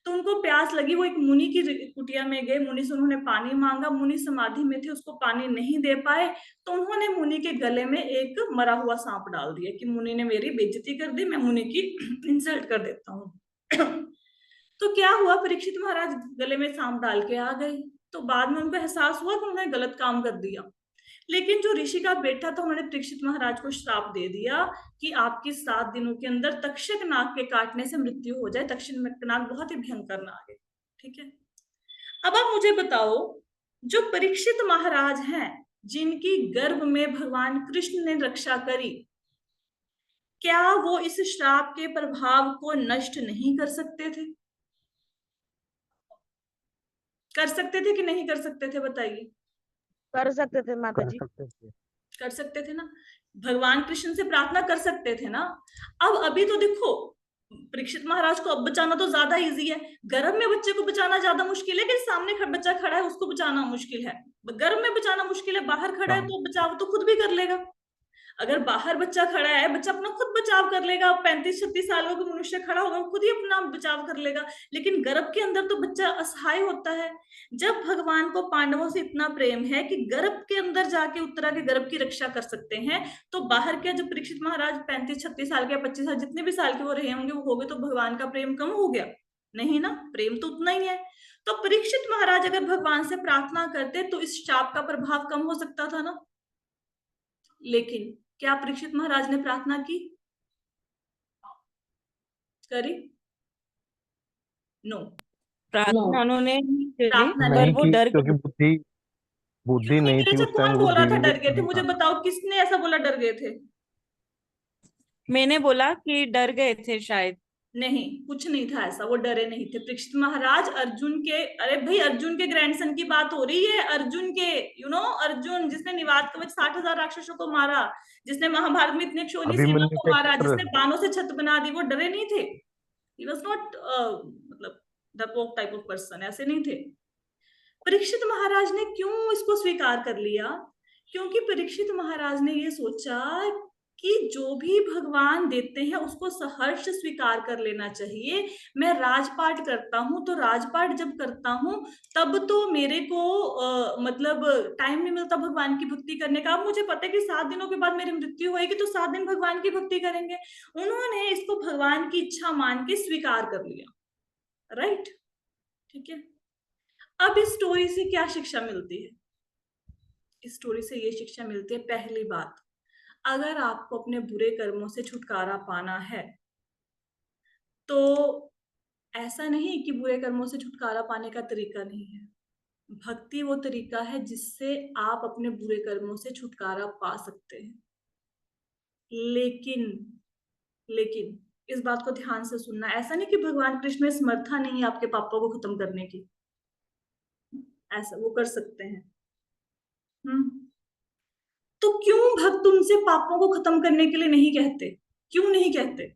तो उनको प्यास लगी, वो एक मुनि की कुटिया में गए, मुनि से उन्होंने पानी मांगा। मुनि समाधि में थे, उसको पानी नहीं दे पाए, तो उन्होंने मुनि के गले में एक मरा हुआ सांप डाल दिया कि मुनि ने मेरी बेइज्जती कर दी, मैं मुनि की इंसल्ट कर देता हूँ। तो क्या हुआ, परीक्षित महाराज गले में सांप डाल के आ गए। तो बाद में उनको एहसास हुआ कि उन्होंने गलत काम कर दिया। लेकिन जो ऋषि का बेटा था, उन्होंने परीक्षित महाराज को श्राप दे दिया कि आपकी 7 दिनों के अंदर तक्षक नाग के काटने से मृत्यु हो जाए। तक्षक नाग बहुत ही भयंकर नाग है, ठीक है। अब आप मुझे बताओ, जो परीक्षित महाराज हैं, जिनकी गर्भ में भगवान कृष्ण ने रक्षा करी, क्या वो इस श्राप के प्रभाव को नष्ट नहीं कर सकते थे? कर सकते थे कि नहीं कर सकते थे, बताइए। कर सकते थे माता कर जी। सकते थे। कर सकते थे ना, भगवान कृष्ण से प्रार्थना कर सकते थे ना। अब अभी तो देखो, परीक्षित महाराज को अब बचाना तो ज्यादा इजी है, गर्भ में बच्चे को बचाना ज्यादा मुश्किल है कि सामने बच्चा खड़ा है उसको बचाना मुश्किल है। गर्भ में बचाना मुश्किल है, बाहर खड़ा है तो बचाव तो खुद भी कर लेगा। अगर बाहर बच्चा खड़ा है, बच्चा अपना खुद बचाव कर लेगा। 35-36 सालों का मनुष्य खड़ा होगा, खुद ही अपना बचाव कर लेगा। लेकिन गर्भ के अंदर तो बच्चा असहाय होता है। जब भगवान को पांडवों से इतना प्रेम है कि गर्भ के अंदर जाके उत्तरा के गर्भ की रक्षा कर सकते हैं, तो बाहर क्या, जब परीक्षित महाराज 35-36 साल के, 25 साल, जितने भी साल के वो रहे होंगे, वो हो गए, तो भगवान का प्रेम कम हो गया? नहीं ना, प्रेम तो उतना ही है। तो परीक्षित महाराज अगर भगवान से प्रार्थना करते तो इस शाप का प्रभाव कम हो सकता था ना। लेकिन क्या परीक्षित महाराज ने प्रार्थना की? करी? नो, प्रार्थना उन्होंने नहीं करी, प्रार्थना पर नहीं वो की, डर क्योंकि गए। बुद्धि नहीं थी अच्छा, उस टाइम, कौन बोल बुद्धि रहा था डर गए थे? नहीं मुझे था। बताओ, किसने ऐसा बोला डर गए थे? मैंने बोला कि डर गए थे शायद। नहीं, कुछ नहीं था ऐसा, वो डरे नहीं थे परीक्षित महाराज। अर्जुन के, अरे भाई, अर्जुन के ग्रैंडसन की बात हो रही है, अर्जुन के, अर्जुन जिसने निवात कवच 60,000 राक्षसों को मारा, जिसने महाभारत में इतने क्षोणी सेना अभिमन्यु को के मारा, पुत्र। जिसने बाणों से छत बना दी, वो डरे नहीं थे। ही वॉज नॉट मतलब डरपोक टाइप ऑफ पर्सन, ऐसे नहीं थे। परीक्षित महाराज ने क्यों इसको स्वीकार कर लिया? क्योंकि परीक्षित महाराज ने ये सोचा कि जो भी भगवान देते हैं उसको सहर्ष स्वीकार कर लेना चाहिए। मैं राजपाट करता हूं, तो राजपाट जब करता हूं तब तो मेरे को मतलब टाइम नहीं मिलता भगवान की भक्ति करने का। अब मुझे पता है कि 7 दिनों के बाद मेरी मृत्यु होगी, तो 7 दिन भगवान की भक्ति करेंगे। उन्होंने इसको भगवान की इच्छा मान के स्वीकार कर लिया, राइट? ठीक है। अब इस स्टोरी से क्या शिक्षा मिलती है? इस स्टोरी से ये शिक्षा मिलती है, पहली बात, अगर आपको अपने बुरे कर्मों से छुटकारा पाना है तो ऐसा नहीं कि बुरे कर्मों से छुटकारा पाने का तरीका नहीं है। भक्ति वो तरीका है जिससे आप अपने बुरे कर्मों से छुटकारा पा सकते हैं। लेकिन लेकिन इस बात को ध्यान से सुनना, ऐसा नहीं कि भगवान कृष्ण में समर्था नहीं है आपके पापों को खत्म करने की, ऐसा वो कर सकते हैं। तो क्यों भक्त उनसे पापों को खत्म करने के लिए नहीं कहते? क्यों नहीं कहते?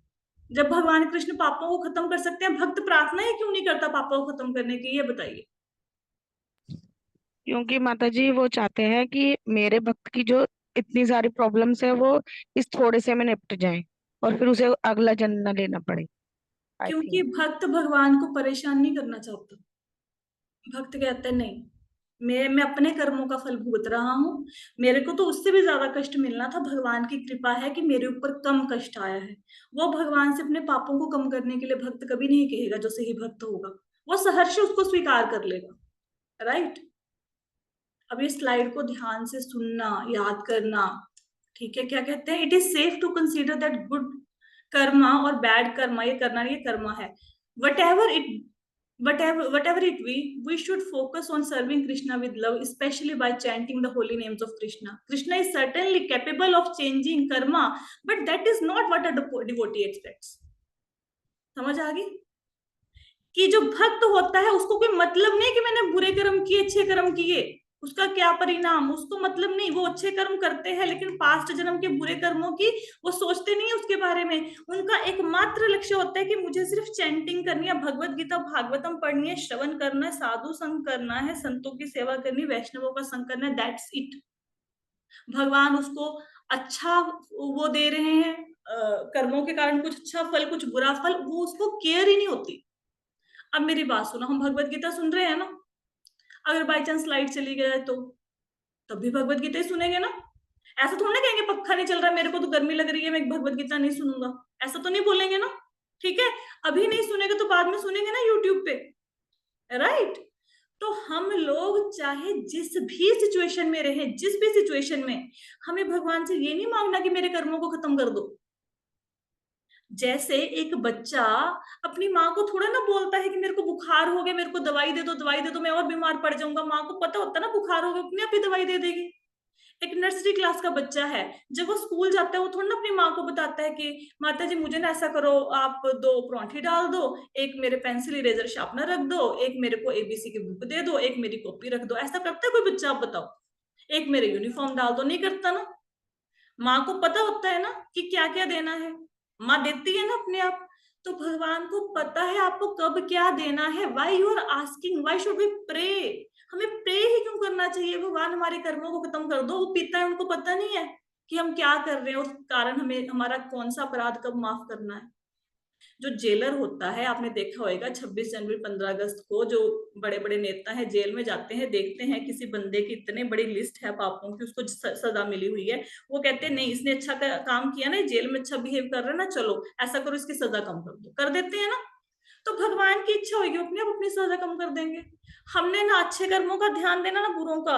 जब भगवान कृष्ण पापों को खत्म कर सकते हैं, भक्त प्रार्थना ही क्यों नहीं करता पापों को खत्म करने की? ये बताइए। क्योंकि माता जी वो चाहते हैं कि मेरे भक्त की जो इतनी सारी प्रॉब्लम्स है वो इस थोड़े से में निपट जाए और फिर उसे अगला जन्म न लेना पड़े। आई क्योंकि थिंक भक्त भगवान को परेशान नहीं करना चाहता। भक्त कहते हैं नहीं, मैं अपने कर्मों का फल भुगत रहा हूँ, मेरे को तो उससे भी ज्यादा कष्ट मिलना था, भगवान की कृपा है कि मेरे ऊपर कम कष्ट आया है। वो भगवान से अपने पापों को कम करने के लिए भक्त कभी नहीं कहेगा, जो सही भक्त होगा वो सहर्ष उसको स्वीकार कर लेगा। राइट? अब ये स्लाइड को ध्यान से सुनना, याद करना, ठीक है? क्या कहते हैं? It is safe to consider that good karma और बैड कर्मा, ये करना ये कर्मा है, whatever it be, we should focus on serving Krishna with love, especially by chanting the holy names of Krishna. Krishna is certainly capable of changing karma, but that is not what a devotee expects. समझ आ गई? कि जो भक्त होता है उसको कोई मतलब नहीं कि मैंने बुरे कर्म किए अच्छे कर्म किए, उसका क्या परिणाम, उसको मतलब नहीं। वो अच्छे कर्म करते हैं लेकिन पास्ट जन्म के बुरे कर्मों की वो सोचते नहीं है उसके बारे में। उनका एकमात्र लक्ष्य होता है कि मुझे सिर्फ चैंटिंग करनी है, भगवत गीता भागवतम पढ़नी है, श्रवण करना है, साधु संग करना है, संतों की सेवा करनी, वैष्णवों का संग करना है, दैट्स इट। भगवान उसको अच्छा वो दे रहे हैं, कर्मों के कारण कुछ अच्छा फल कुछ बुरा फल, वो उसको केयर ही नहीं होती। अब मेरी बात सुनो, हम भगवत गीता सुन रहे हैं ना, अगर बाई चांस लाइट चली गई तो तब भी भगवत गीता ही सुनेंगे ना। ऐसा थोड़ा ना कहेंगे पक्का नहीं चल रहा, मेरे को तो गर्मी लग रही है, मैं भगवत गीता नहीं सुनूंगा, ऐसा तो नहीं बोलेंगे ना। ठीक है, अभी नहीं सुनेंगे तो बाद में सुनेंगे ना यूट्यूब पे। राइट? तो हम लोग चाहे जिस भी सिचुएशन में रहे, जिस भी सिचुएशन में, हमें भगवान से ये नहीं मांगना कि मेरे कर्मों को खत्म कर दो। जैसे एक बच्चा अपनी माँ को थोड़ा ना बोलता है कि मेरे को बुखार हो गया, मेरे को दवाई दे दो, मैं और बीमार पड़ जाऊंगा। माँ को पता होता है ना बुखार हो गया, अपने आप ही दवाई दे देगी। एक नर्सरी क्लास का बच्चा है, जब वो स्कूल जाता है वो थोड़ा ना अपनी माँ को बताता है कि माता जी मुझे ना ऐसा करो, आप 2 परांठी डाल दो, एक मेरे पेंसिल इरेजर शार्पनर रख दो, एक मेरे को एबीसी की बुक दे दो, एक मेरी कॉपी रख दो। ऐसा करता है कोई बच्चा? आप बताओ। एक मेरे यूनिफॉर्म डाल दो, नहीं करता ना। माँ को पता होता है ना कि क्या क्या देना है, माँ देती है ना अपने आप। तो भगवान को पता है आपको कब क्या देना है। Why you are asking, why should we pray? हमें प्रे ही क्यों करना चाहिए? भगवान हमारे कर्मों को खत्म कर दो। वो पिता है, उनको पता नहीं है कि हम क्या कर रहे हैं और कारण हमें हमारा कौन सा अपराध कब माफ करना है। जो जेलर होता है, आपने देखा होगा 26 जनवरी 15 अगस्त को जो बड़े बड़े नेता है जेल में जाते हैं, देखते हैं किसी बंदे की इतने बड़ी लिस्ट है पापों की, उसको सजा मिली हुई है, वो कहते हैं नहीं इसने अच्छा काम किया ना, जेल में अच्छा बिहेव कर रहा है ना, चलो ऐसा करो इसकी सजा कम कर दो, कर देते हैं ना। तो भगवान की इच्छा होगी अपने आप अपनी सजा कम कर देंगे। हमने ना अच्छे कर्मों का ध्यान देना ना बुरों का।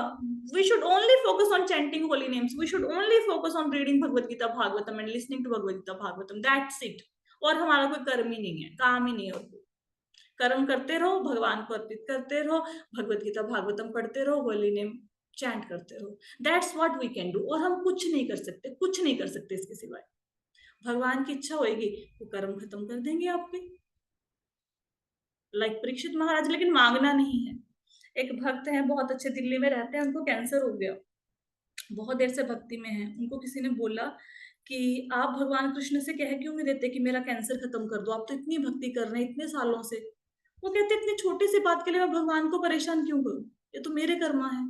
We should only focus on chanting holy names, we should only focus on reading Bhagavad Gita Bhagavatam and listening to Bhagavad Gita Bhagavatam, that's it. और हमारा कोई कर्म ही नहीं है, काम ही नहीं है। और कर्म करते रहो, भगवान को अर्पित करते रहो, भगवत गीता भागवतम पढ़ते रहो, होली नेम चैंट करते रहो, that's what we can do. और हम कुछ नहीं कर सकते, कुछ नहीं कर सकते इसके सिवाय। भगवान की इच्छा होगी वो कर्म खत्म कर देंगे आपके, लाइक परीक्षित महाराज। लेकिन मांगना नहीं है। एक भक्त है, बहुत अच्छे, दिल्ली में रहते हैं, उनको कैंसर हो गया, बहुत देर से भक्ति में है। उनको किसी ने बोला कि आप भगवान कृष्ण से कह क्यों नहीं देते कि मेरा कैंसर खत्म कर दो, आप तो इतनी भक्ति कर रहे हैं इतने सालों से। वो कहते इतनी छोटी सी बात के लिए मैं भगवान को परेशान क्यों करूं, ये तो मेरे कर्मा है।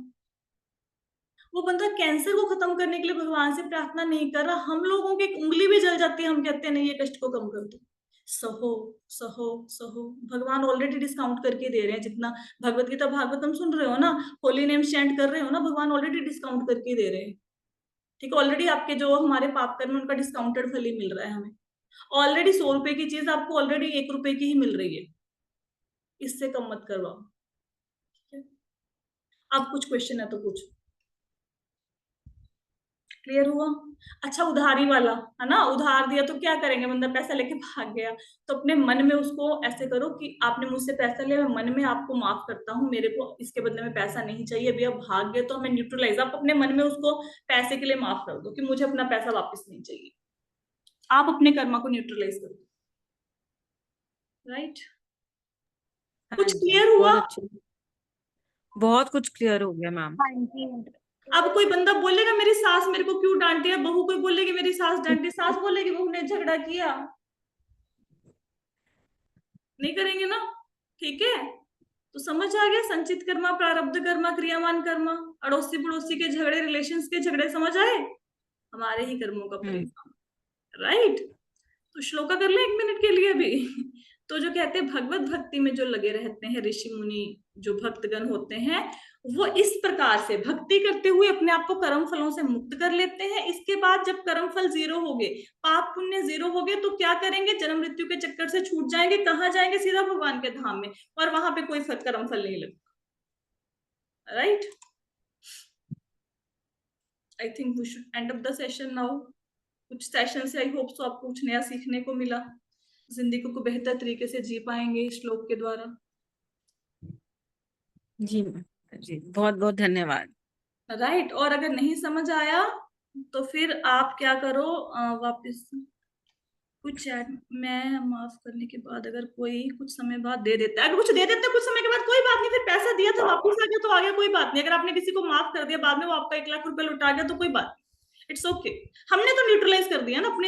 वो बंदा कैंसर को खत्म करने के लिए भगवान से प्रार्थना नहीं कर रहा, हम लोगों की एक उंगली भी जल जाती है, हम कहते हैं नहीं ये कष्ट को कम कर दो, सहो सहो सहो। भगवान ऑलरेडी डिस्काउंट करके दे रहे हैं, जितना भगवत गीता भागवतम सुन रहे हो ना, होली नेम चैंट कर रहे हो ना, भगवान ऑलरेडी डिस्काउंट करके दे रहे हैं। ठीक है, ऑलरेडी आपके जो हमारे पाप कर्म उनका डिस्काउंटेड फल ही मिल रहा है हमें। ऑलरेडी 100 रुपए की चीज आपको ऑलरेडी 1 रुपए की ही मिल रही है, इससे कम मत करवाओ। ठीक है, अब कुछ क्वेश्चन है तो कुछ क्लियर हुआ? अच्छा, उधारी वाला है ना, उधार दिया तो क्या करेंगे, बंदा पैसा लेके भाग गया, तो अपने मन में उसको ऐसे करो कि आपने मुझसे पैसा लिया, मैं मन में आपको माफ करता हूँ, मेरे को इसके बदले में पैसा नहीं चाहिए, अभी आप भाग गए तो हमें न्यूट्रलाइज, आप अपने मन में उसको पैसे के लिए माफ कर दो कि मुझे अपना पैसा वापस नहीं चाहिए। आप अपने कर्मा को न्यूट्रलाइज कर दो, राइट? कुछ क्लियर हुआ? बहुत अच्छे, बहुत कुछ क्लियर हो गया मैम। अब कोई बंदा बोलेगा मेरी सास मेरे को क्यों डांटी है, बहू कोई बोलेगी मेरी सास डांटी, सास बोलेगी बहू ने झगड़ा किया, नहीं करेंगे ना? ठीक है, तो समझ आ गया, संचित कर्मा, प्रारब्ध कर्मा, क्रियामान कर्मा, अड़ोसी पड़ोसी के झगड़े, रिलेशंस के झगड़े, समझ आए? हमारे ही कर्मों का परिणाम, राइट? तो श्लोका कर ले 1 मिनट के लिए भी। तो जो कहते हैं भगवत भक्ति में जो लगे रहते हैं ऋषि मुनि, जो भक्तगण होते हैं, वो इस प्रकार से भक्ति करते हुए अपने आप को कर्म फलों से मुक्त कर लेते हैं। इसके बाद जब कर्म फल 0 हो गए, पाप पुण्य 0 हो गए, तो क्या करेंगे, जन्म मृत्यु के चक्कर से छूट जाएंगे। कहाँ जाएंगे? सीधा भगवान के धाम में, और वहां पे कोई कर्म फल नहीं लगता, right? I think we should end up the session now. कुछ सेशन से आई होप सो आपको कुछ नया सीखने को मिला, जिंदगी को बेहतर तरीके से जी पाएंगे इस श्लोक के द्वारा। जी मैम, जी बहुत बहुत धन्यवाद। राइट, और अगर नहीं समझ आया तो फिर आप क्या करो, वापस कुछ चैट में माफ करने के बाद अगर कोई कुछ समय बाद दे देता है, अगर कुछ दे देता है कुछ समय के बाद, कोई बात नहीं, फिर पैसा दिया था वापस आ गया तो आ गया, कोई बात नहीं। अगर आपने किसी को माफ कर दिया, बाद में वो आपका 1 लाख रुपए लौटा गया तो कोई बात नहीं, इट्स ओके। हमने तो न्यूट्रलाइज कर दिया ना अपने